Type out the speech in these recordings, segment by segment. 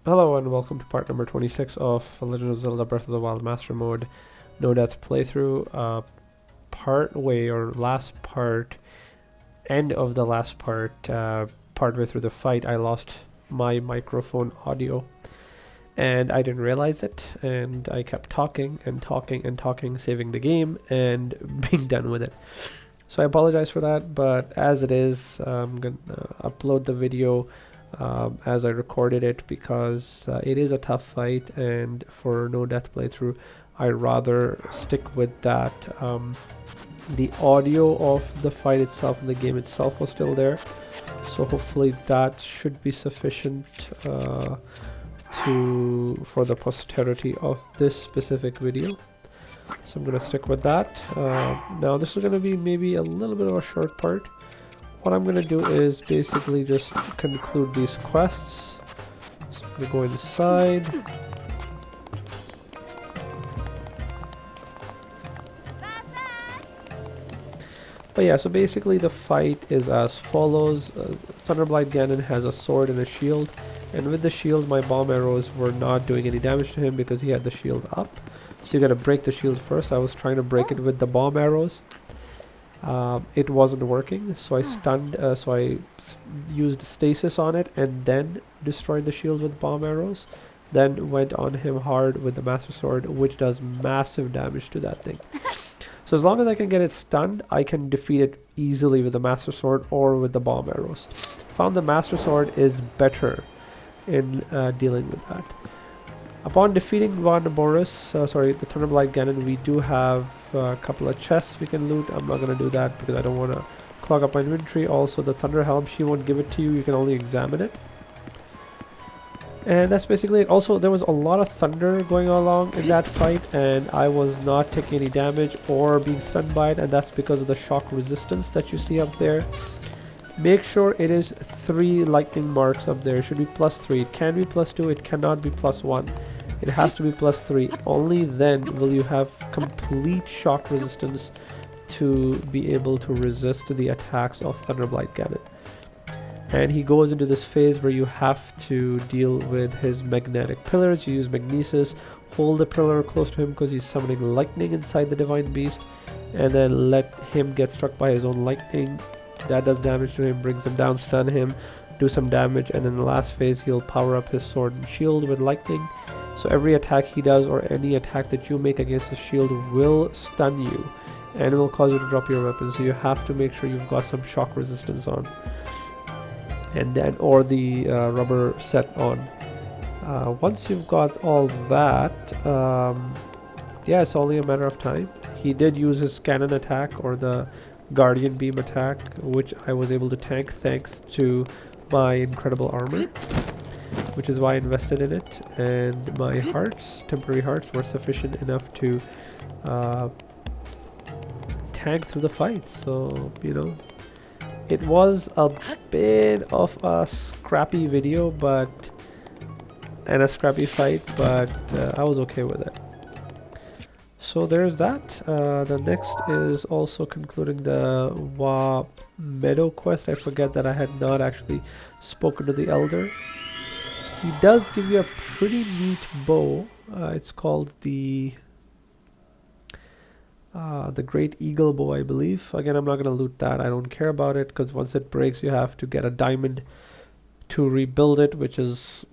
Hello and welcome to part number 26 of Legend of Zelda Breath of the Wild Master Mode No Death playthrough. Part way or last part, end of the last part, partway through the fight, I lost my microphone audio and I didn't realize it, and I kept talking and talking and talking, saving the game and being done with it. So I apologize for that, but as it is, I'm gonna upload the video as I recorded it because it is a tough fight, and for no death playthrough I'd rather stick with that. The audio of the fight itself and the game itself was still there, so hopefully that should be sufficient for the posterity of this specific video. So I'm going to stick with that. Now this is going to be maybe a little bit of a short part. What I'm going to do is basically just conclude these quests. So I'm going to go inside. But yeah, so basically the fight is as follows. Thunderblight Ganon has a sword and a shield, and with the shield my bomb arrows were not doing any damage to him because he had the shield up. So you gotta break the shield first. I was trying to break it with the bomb arrows. It wasn't working, so I stunned, used stasis on it and then destroyed the shield with bomb arrows. Then went on him hard with the Master Sword, which does massive damage to that thing. So as long as I can get it stunned, I can defeat it easily with the Master Sword or with the bomb arrows. Found the Master Sword is better in dealing with that. Upon defeating the Thunderblight Ganon, we do have a couple of chests we can loot. I'm not going to do that because I don't want to clog up my inventory. Also, the Thunder Helm, she won't give it to you. You can only examine it. And that's basically it. Also, there was a lot of thunder going along in that fight, and I was not taking any damage or being stunned by it, and that's because of the shock resistance that you see up there. Make sure it is 3 lightning marks up there. It should be +3. It can be +2. It cannot be +1. It has to be +3. Only then will you have complete shock resistance to be able to resist the attacks of Thunderblight Ganon. And he goes into this phase where you have to deal with his magnetic pillars. You use magnesis, hold the pillar close to him because he's summoning lightning inside the divine beast, and then let him get struck by his own lightning. That does damage to him, brings him down, stun him, do some damage, and in the last phase he'll power up his sword and shield with lightning. So every attack he does, or any attack that you make against his shield, will stun you and will cause you to drop your weapon. So you have to make sure you've got some shock resistance on, and then or the rubber set on. Once you've got all that, yeah, it's only a matter of time. He did use his cannon attack or the Guardian Beam attack, which I was able to tank thanks to my incredible armor, which is why I invested in it, and my hearts, temporary hearts, were sufficient enough to tank through the fight. So, you know, it was a bit of a scrappy video, and a scrappy fight, but I was okay with it. So there's that. The next is also concluding the Meadow quest. I forget that I had not actually spoken to the Elder. He does give you a pretty neat bow. It's called the Great Eagle Bow, I believe. Again, I'm not going to loot that. I don't care about it because once it breaks, you have to get a diamond to rebuild it, which is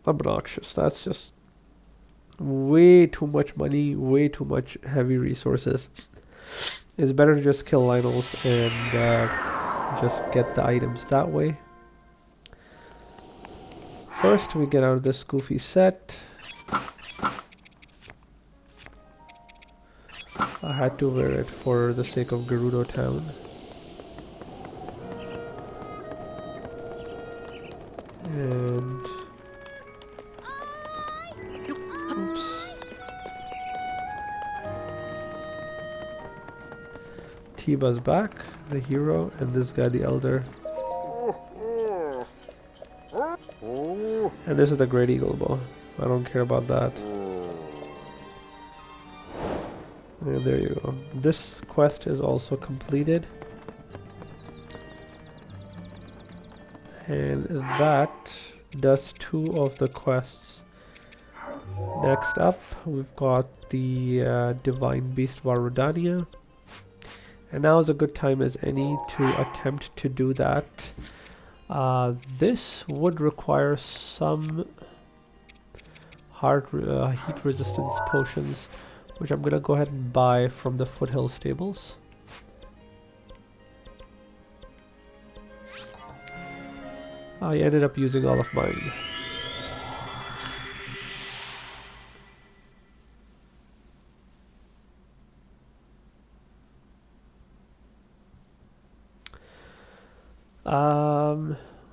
obnoxious. That's just way too much money, way too much heavy resources. It's better to just kill Lynels and just get the items that way. First, we get out of this goofy set. I had to wear it for the sake of Gerudo Town. And oops. Tiba's back, the hero, and this guy, the Elder. And this is the Great Eagle Bow. I don't care about that. And there you go. This quest is also completed. And that does 2 of the quests. Next up, we've got the Divine Beast Varudania. And now is a good time as any to attempt to do that. This would require some heat resistance potions, which I'm gonna go ahead and buy from the Foothill Stables. I ended up using all of mine.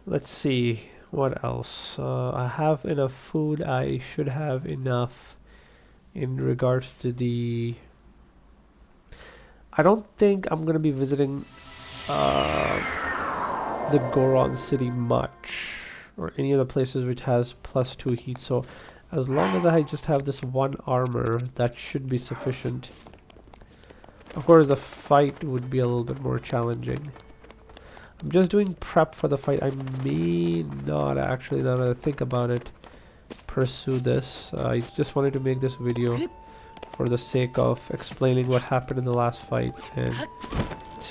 Let's see what else. I have enough food. I should have enough in regards to the... I don't think I'm gonna be visiting the Goron city much, or any of the places which has +2 heat, so as long as I just have this 1 armor, that should be sufficient. Of course the fight would be a little bit more challenging. I'm just doing prep for the fight. I may not actually, now that I think about it, pursue this. I just wanted to make this video for the sake of explaining what happened in the last fight and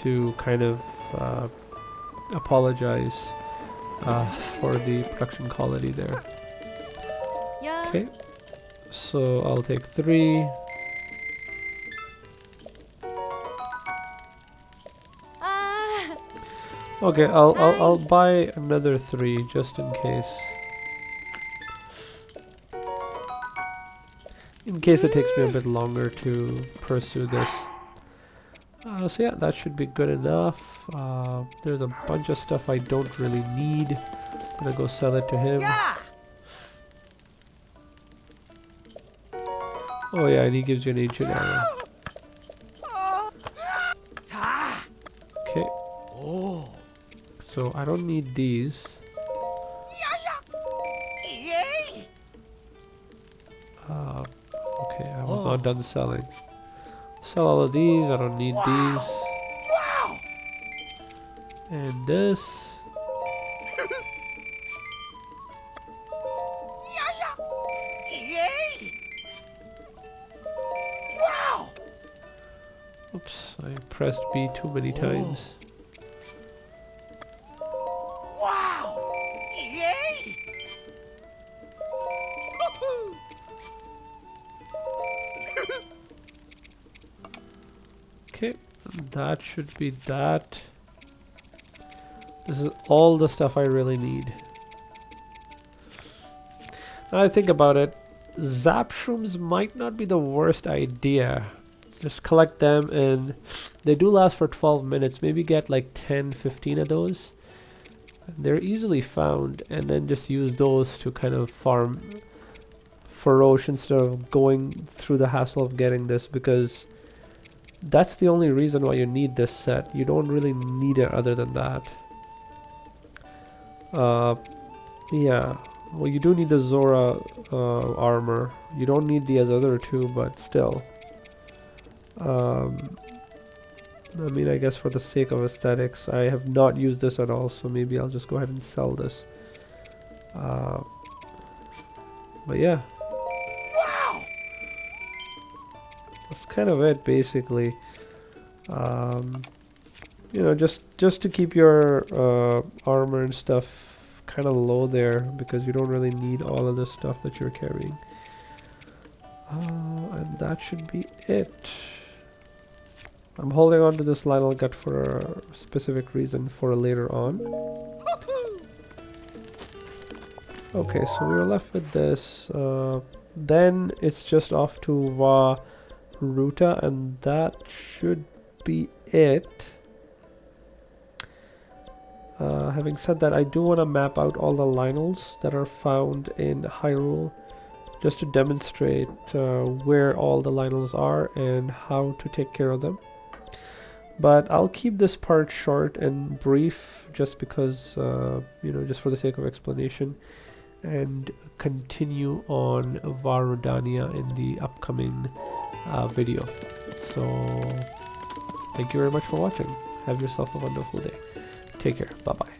to kind of apologize for the production quality there. Okay, so I'll take 3. Okay, I'll buy another 3 just in case. In case it takes me a bit longer to pursue this. So yeah, that should be good enough. There's a bunch of stuff I don't really need. I'm gonna go sell it to him. Oh yeah, and he gives you an ancient arrow. Okay. So I don't need these. Okay, I was not done selling. Sell all of these, I don't need these. And this. Oops, I pressed B too many times. Okay, that should be that. This is all the stuff I really need. Now I think about it, zap shrooms might not be the worst idea. Just collect them, and they do last for 12 minutes. Maybe get like 10-15 of those. They're easily found, and then just use those to kind of farm for Roche instead of going through the hassle of getting this, because that's the only reason why you need this set. You don't really need it other than that. Yeah, well, you do need the Zora armor. You don't need the other 2, but still. I mean, I guess for the sake of aesthetics, I have not used this at all, so maybe I'll just go ahead and sell this. But yeah. That's kind of it, basically. You know, just to keep your armor and stuff kind of low there, because you don't really need all of the stuff that you're carrying. And that should be it. I'm holding on to this Lionel gut for a specific reason for later on. Okay, so we're left with this. Then it's just off to Ruta, and that should be it. Having said that, I do want to map out all the Lionels that are found in Hyrule, just to demonstrate where all the Lionels are and how to take care of them. But I'll keep this part short and brief, just because, you know, just for the sake of explanation, and continue on Varudania in the upcoming video. So thank you very much for watching. Have yourself a wonderful day. Take care. Bye bye.